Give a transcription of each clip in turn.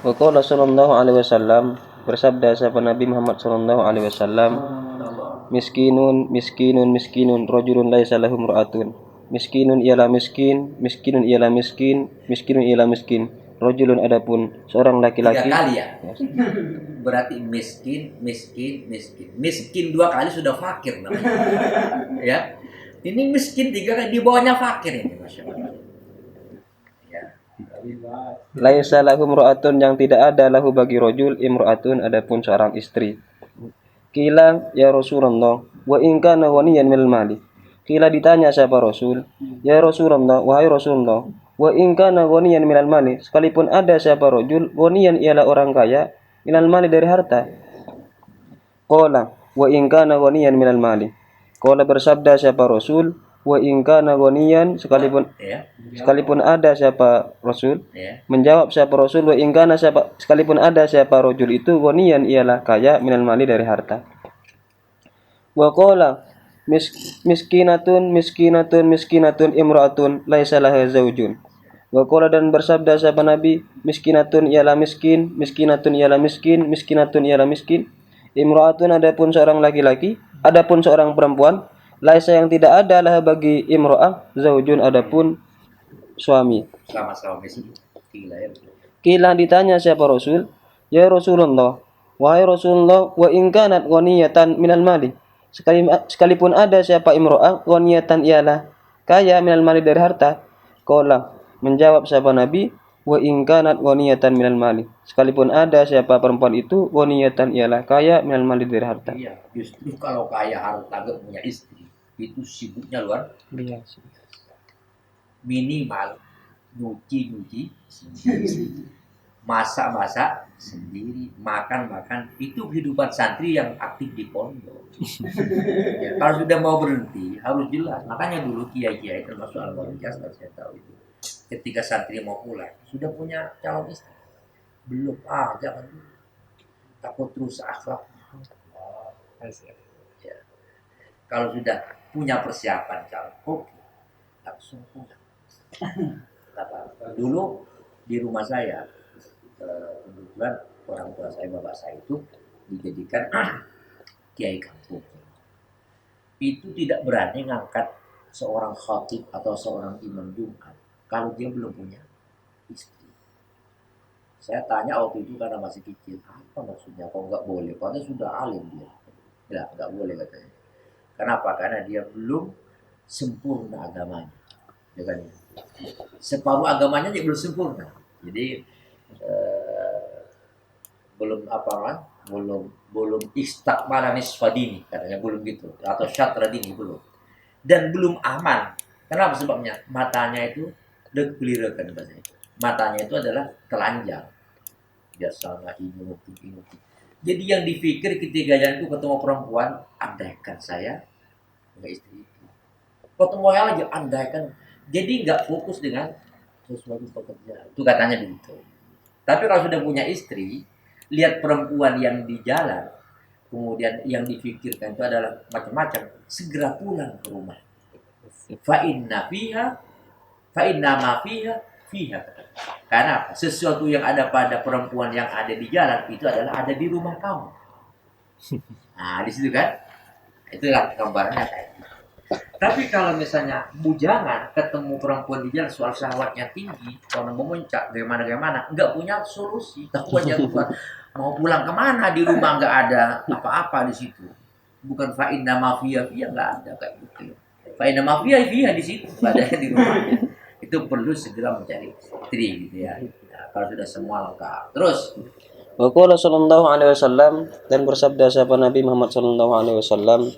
Wa qala sallallahu alaihi wasallam, bersabda sahabat Nabi Muhammad sallallahu alaihi wasallam, miskinun rajulun laisa lahu imra'atun. Miskinun ialah miskin, miskinun ialah miskin, miskinun ialah miskin. Rajulun adapun seorang laki-laki. 3 kali ya. Berarti miskin. Miskin 2 kali sudah fakir namanya. Ya. Ini miskin 3 kali, di bawahnya fakir ini, Masya Allah. Ya. Laisa lahu imra'atun, yang tidak ada lahu bagi rajul imra'atun, adapun seorang istri. Qila ya Rasulullah, wa in kana ghaniyan minal mali. Qila ditanya siapa Rasul, ya Rasulullah, wahai Rasulullah, wa in kana ghaniyan minal mali, sekalipun ada siapa rajul, ghaniyan ialah orang kaya, minal mali dari harta. Qala wa in kana ghaniyan minal mali. Qala bersabda siapa Rasul, wa in kana ghaniyan, sekalipun ada siapa Rasul, menjawab siapa Rasul, wa in kana sekalipun ada siapa rajul itu ghaniyan ialah kaya minal mali dari harta. Wa qala miskinatun imra'atun laisa laha zaujun. Wa qala dan bersabda siapa Nabi, miskinatun ialah miskin, miskinatun ialah miskin, miskinatun ialah miskin. Imra'atun adapun seorang laki-laki, adapun seorang perempuan, laisa yang tidak ada lah bagi imra'ah zaujun adapun suami. Sama-sama miskin. Kila ditanya siapa Rasul, ya Rasulullah, wahai Rasulullah, wa in kanat ghaniyatan minal mali. Sekalipun ada siapa imro'ah ghaniyatan ialah kaya minal mali dari harta. Qala menjawab siapa Nabi, wa in kanat ghaniyatan minal mali. Sekalipun ada siapa perempuan itu ghaniyatan ialah kaya minal mali dari harta. Iya, justru kalau kaya harta gak punya istri, itu sibuknya luar biasa. Minimal nyuci sendiri, masak sendiri, makan. Itu kehidupan santri yang aktif di pondok. Ya, kalau sudah mau berhenti harus jelas. Makanya dulu kiai-kiai termasuk Al-Warijaz, saya tahu itu, ketika santri mau pulang sudah punya calon istri belum? Jangan dulu, takut terus akhlak. Ya. Kalau sudah punya persiapan calon, oke, langsung pulang. Dulu di rumah saya, kebetulan orang tua saya, bapak saya itu dijadikan kiai kampung. Itu tidak berani ngangkat seorang khatib atau seorang imam Jumat kalau dia belum punya istri. Saya tanya waktu itu karena masih kecil, apa maksudnya kok nggak boleh? Padahal sudah alim dia. Ya, nggak boleh katanya. Kenapa? Karena dia belum sempurna agamanya. Ya kan? Separuh agamanya dia belum sempurna. Jadi belum istakmala nisfadini, katanya, belum gitu, atau syatra dini belum, dan belum aman. Kenapa sebabnya? Matanya itu degelirekan, katanya. Matanya itu adalah telanjang, biasanya inuti. Jadi yang dipikir ketika jalan itu ketemu perempuan, andaikan saya punya istri itu, ketemu yang aja andaikan. Jadi nggak fokus dengan sesuatu pekerjaan, itu katanya begitu. Tapi kalau sudah punya istri, lihat perempuan yang di jalan, kemudian yang dipikirkan itu adalah macam-macam, segera pulang ke rumah. Fa inna ma fiha. Karena sesuatu yang ada pada perempuan yang ada di jalan itu adalah ada di rumah kamu. Nah, di situ kan, itulah gambarnya kayak. Tapi kalau misalnya bujangan ketemu perempuan di jalan, soal syahwatnya tinggi, kalau memuncak, bagaimana, nggak punya solusi, tahu aja mau pulang kemana, di rumah nggak ada apa-apa di situ. Bukan fa'inna mafia nggak ada kayak gitu. Fa'inna mafia di situ, ada di rumahnya. Itu perlu segera mencari istri gitu ya. Nah, kalau sudah semua lengkap. Terus. Wa qala sallallahu alaihi wasallam, dan bersabda siapa Nabi Muhammad sallallahu alaihi wasallam,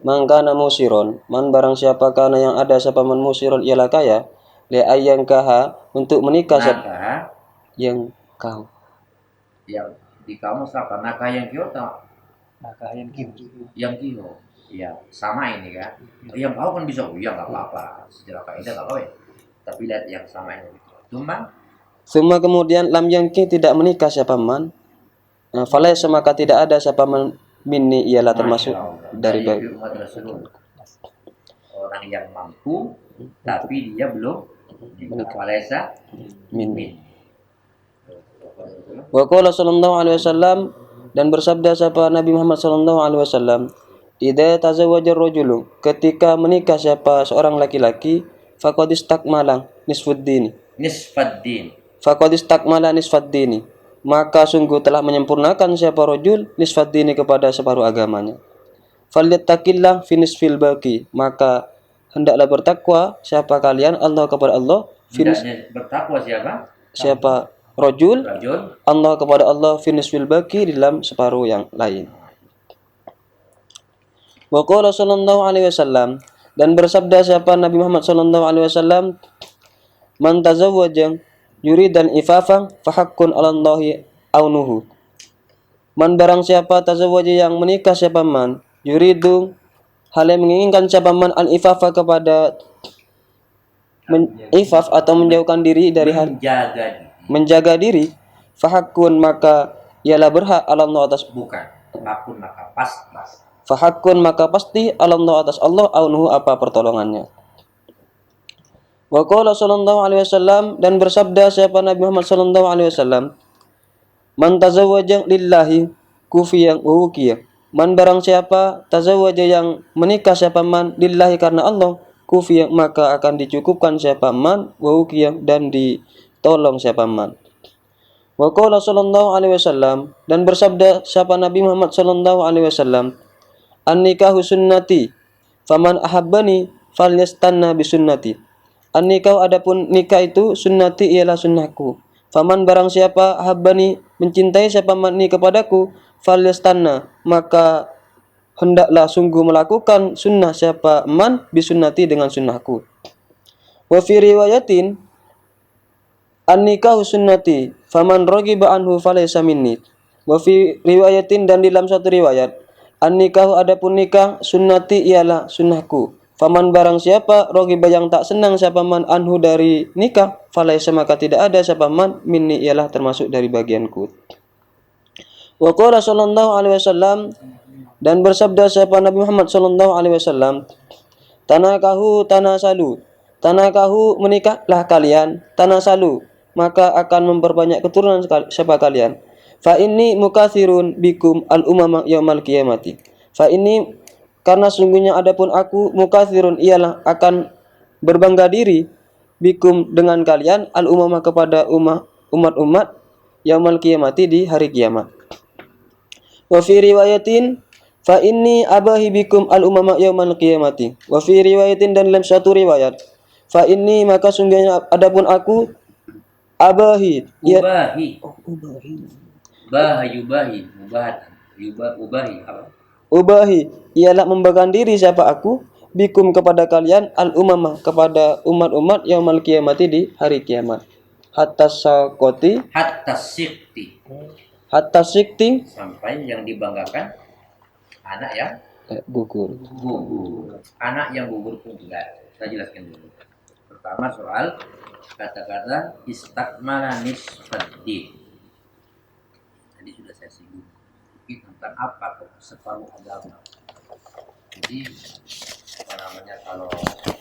man kana musiron, man barang siapa kana yang ada siapa man musiron ialah kaya, li ayyan kaha, untuk menikah yang kau. Yang di kamus apa? Naka yang kyoto. Yang kio. Ya, sama ini kan. Yang kau kan bisa, ya nggak apa-apa. Sejarah kaidah nggak apa-apa ya. Tapi lihat yang sama ini. Semua kemudian lam yangki, tidak menikah siapa man. Falaisa, maka tidak ada siapa man minni, ialah termasuk dari orang yang mampu tapi dia belum menikah. Falaisa minni. Wa qala sallallahu alaihi wasallam, dan bersabda siapa Nabi Muhammad sallallahu alaihi wasallam, idza tazawwaja ar-rajulu, ketika menikah siapa seorang laki-laki, faqad istakmala nisfuddin. Nisfaddin. Faqad istakmala nisfaddin. Maka sungguh telah menyempurnakan siapa rajul nisfaddin kepada separuh agamanya. Falyattaqillah fi nisfil baqi. Maka hendaklah bertakwa siapa kalian Allah kepada Allah. Hendaknya bertakwa Siapa rajul Rajul. Allah kepada Allah fi nisfil baqi, di dalam separuh yang lain. Wa qala sallallahu alaihi wasallam, dan bersabda siapa Nabi Muhammad sallallahu alaihi wasallam, man tazawwaja yuridan ifafan fa haqqun 'alallahi aunuhu. Man barang siapa tazawwaja yang menikah siapa man yuridu hal yang menginginkan siapa man al ifafa kepada ifaf atau menjauhkan diri dari hal menjaga diri, fa haqqun maka ialah berhak 'alallah atas Bukan. Hakun maka pasti. Fahakun maka pasti Allah atas Allah aunuhu apa pertolongannya. Wa qala sallallahu alaihi wasallam, dan bersabda siapa Nabi Muhammad sallallahu alaihi wasallam, man tazawwaja lillahi kufiyan wa wuqiya. Man barang siapa tazawwaja yang menikah siapa man lillahi karena Allah, kufiyan maka akan dicukupkan siapa man, wa wuqiya dan ditolong siapa man. Wa qala sallallahu alaihi wasallam, dan bersabda siapa Nabi Muhammad sallallahu alaihi wasallam, an-nikahu sunnati faman ahabbani falyastanna bisunnati. An-nikahu adapun nikah itu sunnati ialah sunnahku. Faman barang siapa ahabbani mencintai siapa man ni kepadaku, falyastanna maka hendaklah sungguh melakukan sunnah siapa man bisunnati dengan sunnahku. Wa fi riwayatin an-nikahu sunnati faman raghiba anhu falaysa minni. Wa fi riwayatin, dan di dalam satu riwayat, an-nikahu adapun nikah sunnati ialah sunnahku. Faman barang siapa raghiba yang tak senang siapa man anhu dari nikah, falaysa maka tidak ada siapa man minni ialah termasuk dari bagianku. Wa qala sallallahu alaihi wasallam, dan bersabda siapa Nabi Muhammad sallallahu alaihi wasallam, tanakahu tanasalu. Tanakahu menikahlah kalian, tanasalu maka akan memperbanyak keturunan siapa kalian. Fa inni mukatsirun bikum al umama yaumal qiyamati. Fa ini karena sungguhnya adapun aku mukatsirun ialah akan berbangga diri bikum dengan kalian al umama kepada umat-umat yaumal qiyamati di hari kiamat. Wa fi riwayatin fa inni abahi bikum al umama yaumal qiyamati. Wa fi riwayatin, dan dalam satu riwayat, fa inni maka sungguhnya adapun aku abahi ubahi ialah membanggakan diri siapa aku bikum kepada kalian al umamah kepada umat-umat yaumal qiyamati di hari kiamat. Hatta sikti sampai yang dibanggakan anak yang gugur. Anak yang gugur pun juga. Saya jelaskan dulu. Pertama soal kata-kata istakmala nisfaddin. Tadi sudah saya singgung tentang apa separuh agama. Jadi kalau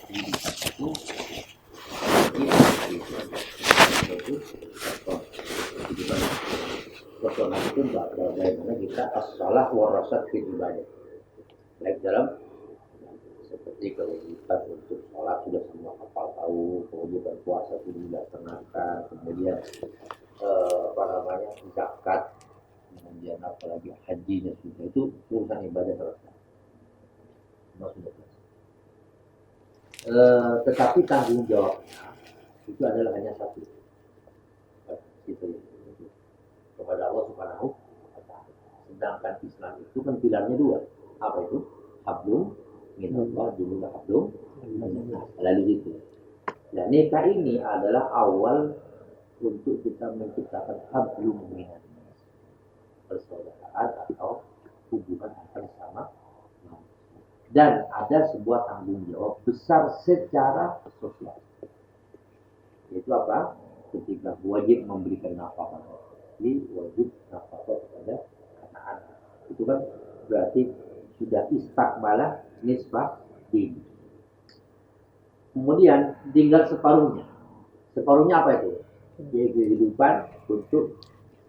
di itu personal itu bagaimana kita as-salah warasat fi ibadah. Baik dalam seperti kewajiban untuk sholat sudah semua hafal tahu, kewajiban puasa sudah dilaksanakan, kemudian zakat, kemudian apalagi hajinya sudah, itu urusan ibadah selesai. Semua sudah selesai. Tetapi tanggung jawabnya itu adalah hanya satu, itu kepada Allah Subhanahu wa Ta'ala. Sedangkan Islam itu kan pilarnya dua. Apa itu? Hablum minallah, dulu hablum minallah. Lalu itu. Dan nikah ini adalah awal untuk kita menciptakan hablum minallah, persaudaraan atau hubungan antar sama. Dan ada sebuah tanggung jawab besar secara sosial. Yaitu apa? Ketika wajib memberikan nafkah, wajib nafkah kepada anak-anak. Itu kan berarti sudah istakmalah nisbah din. Kemudian tinggal separuhnya. Separuhnya apa itu? Yaitu kehidupan untuk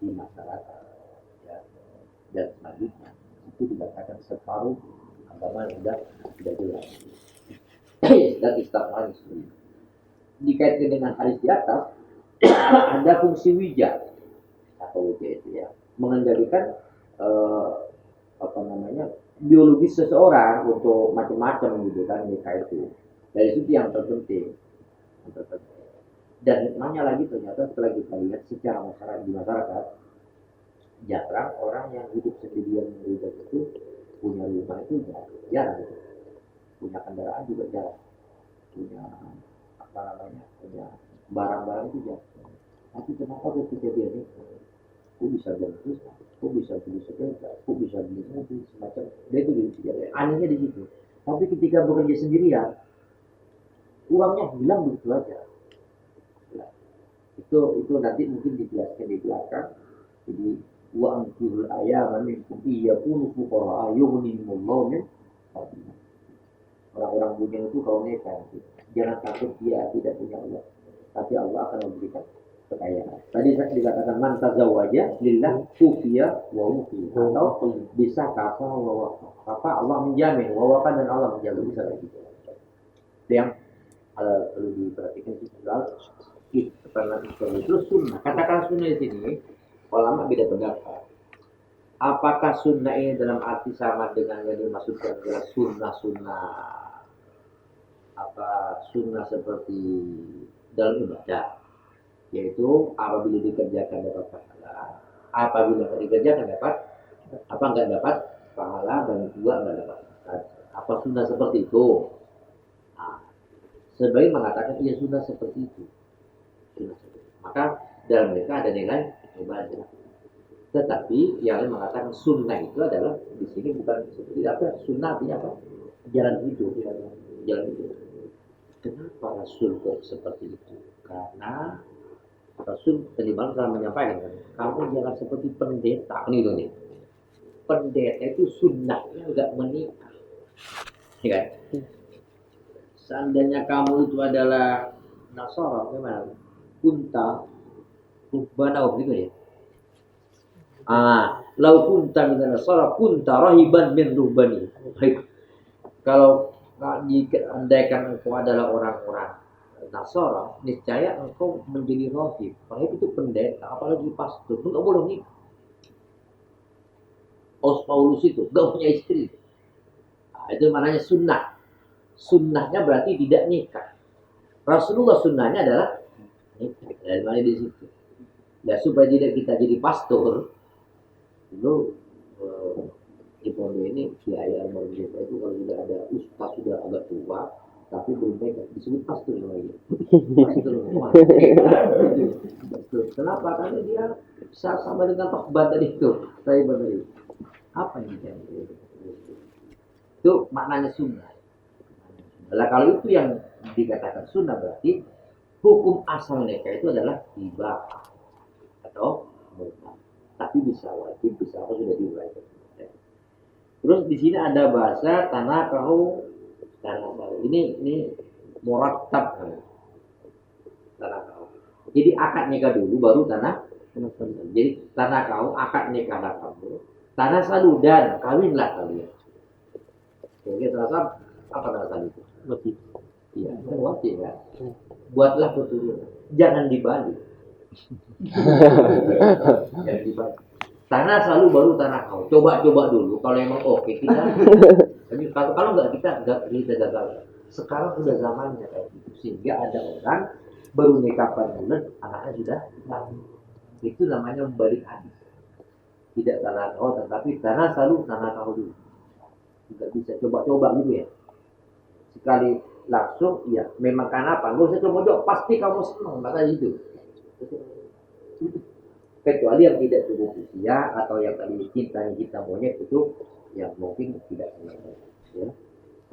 di masyarakat, ya. Dan selanjutnya itu dikatakan separuh agama yang sudah jelas. Dan istiqamah dikaitkan dengan hadis di atas, ada fungsi wijah atau wijah itu ya, mengendalikan apa namanya biologis seseorang untuk macam-macam gitu kan, nikah itu. Dari situ yang terpenting. Dan hikmahnya lagi ternyata setelah kita lihat secara masyarakat di masyarakat, jarang orang yang hidup sendirian itu punya rumah itu jarang, punya kendaraan juga jarang, punya apa namanya, punya barang-barang itu jarang. Tapi kenapa ketika dia nikah, kok bisa bagus, kok bisa beli sepeda, kok bisa beli mobil semacam, dia itu anehnya di situ. Tapi ketika bekerja sendirian, uangnya hilang begitu aja. Nah, itu nanti mungkin dijelaskan di belakang. Jadi wa anqul ayama minkum iyakunu fuqara yughnihimullahu min fadlihi. Orang-orang bujang itu kalau nikah, jangan takut dia tidak punya uang, tapi Allah akan memberikan kekayaan. Tadi saya dikatakan man tazawwaja lillah kufiya wa wufi, atau bisa kafa wa wafa. Apa Allah menjamin, wa wafa dan Allah menjaga, bisa lagi. Itu yang perlu diperhatikan di soal itu sunnah. Katakan sunnah di sini, ulama beda pendapat. Apakah sunnah ini dalam arti sama dengan yang dimaksudkan adalah sunnah apa sunnah seperti dalam ibadah, yaitu apabila dikerjakan dapat pahala, apabila tidak dikerjakan dapat apa enggak dapat pahala, dan juga enggak dapat apa sunnah seperti itu. Nah, sebagai mengatakan iya sunnah seperti itu. Maka dalam mereka ada nilai ibadah. Tetapi yang mengatakan sunnah itu adalah di sini bukan seperti apa, sunnah artinya apa? Jalan hidup, jalan hidup. Kenapa Rasul kok seperti itu? Karena Rasul tadi malam telah menyampaikan, kamu jangan seperti pendeta. Ini loh nih, pendeta itu sunnahnya enggak menikah, ya kan? Seandainya kamu itu adalah Nasara, gimana? Kunta, ruhbana, begitu ya. Lau kunta min Nasara, kunta rahiban min ruhbani. Kalau andaikan engkau adalah orang-orang Nasara, niscaya engkau menjadi rahib. Rahib itu pendeta, apalagi pastor, itu nggak boleh nikah. Paulus itu nggak punya istri. Nah, itu maknanya sunnah. Sunnahnya berarti tidak nikah. Rasulullah sunnahnya adalah nikah. Dari mana di situ? Ya supaya tidak kita jadi pastor, dulu di pondok ini biaya merdeka itu kalau sudah ada ustaz sudah agak tua tapi belum pegang disebut pastor lagi. Pastor kenapa? Karena dia sama dengan tohbat tadi itu. Saya benar apa yang jadi itu maknanya sunnah. Nah, kalau itu yang dikatakan sunnah berarti hukum asal nikah itu adalah hibah atau murtad. Tapi bisa wajib, bisa apa sudah diuraikan. Terus di sini ada bahasa tanah kau. Ini murattab tanah kau. Jadi akad nikah dulu baru tanah. Jadi tanah kau akad nikahlah kamu. Tanah salu dan kawinlah kalian. Oke, terasa apa tanah salu itu? Wajib. Iya, kan wajib ya. Buatlah keturunan. Jangan dibalik. Jangan dibalik. Tanah selalu baru tanah kau. Coba dulu. Kalau emang oke kita. Tapi kalau nggak kita gagal. Sekarang sudah zamannya kayak gitu. Sehingga ada orang baru nikah 4 bulan, anaknya sudah lahir. Itu namanya membalik hadis. Tidak tanah kau, tetapi tanah selalu tanah kau dulu. Nggak bisa coba-coba gitu ya. Sekali langsung, ya memang karena apa? Nggak usah coba-coba. Pasti kamu senang maka itu. Kecuali yang tidak cukup usia atau yang tadi cintanya kita monyet itu yang mungkin tidak senang. Ya.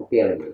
Oke lagi.